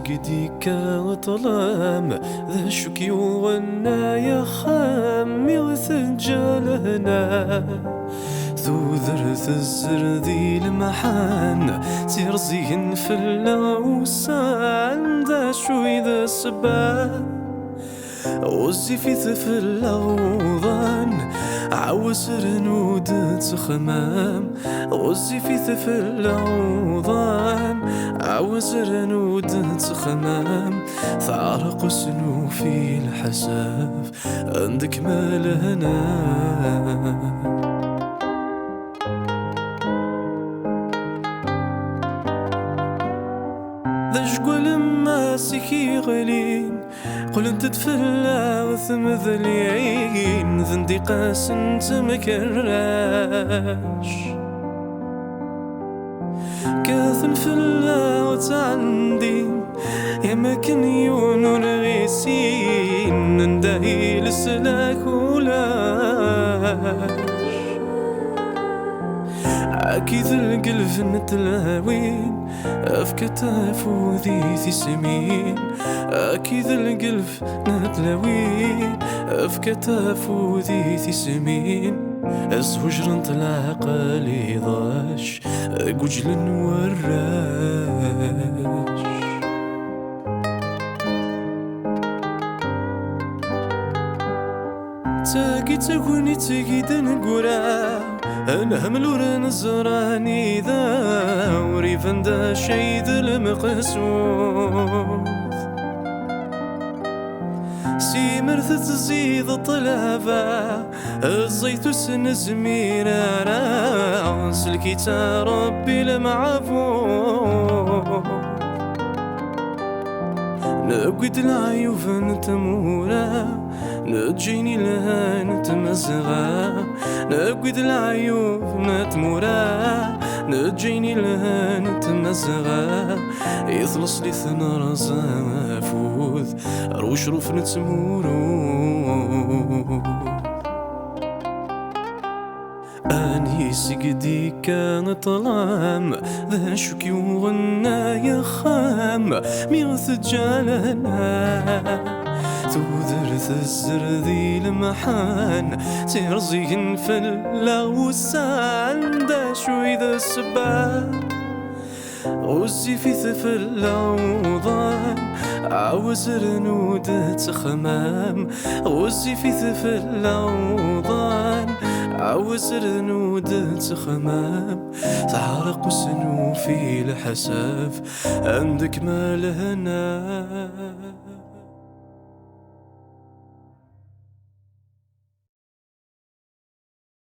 سيقديك وطلام ذا شكي وغنا يا خامي وثجالنا ذو ذرث الزردي المحان ترزين في اللوسان ذا شوي ذا سبان وزي في ثف الأوضان عوس رنود تخمام وزي في ثف الأوضان عوس رنود تخمام ثارق سنو في الحساف عندك مالنا ذا شقول ماسكي غلين قل انت تفلا وثمذ اليعين ذندي قاس انت مكراش كاثن فلا وتعندي يا مكن يونور غيسين ندهي لسلاك ولاش أكيد القلب نتلاوين أفكتاف وذيثي سمين أكيد القلب نتلاوين أفكتاف وذيثي سمين أزوجر طلع قالي ضاش أقوجل وراش تاقي تاقوني تاقيد نقرا أنا هملور نزراني ذا وريفن دا شيد المقسوث سيمرث تزيد طلابا الزيت سن زميرا سلكي تا ربي المعفوث نقيد العيوف نتمورا نجيني لها نتمزغا نقيد العيوف نتمورا نجيني لها نتمزغا يخلص لي ثنا زافوذ روش روف نتمورو أني سقدي كان طلام ذا شكي وغنا يا خام ميغث جالنا ذرث الزردي المحان ترزين في اللوسان دا شوي ذا السبان غزي في ثف الأوضان عاوز رنود تخمام غزي في ثف الأوضان عاوز رنود تخمام تعرق سنو في الحساف عندك مالهنا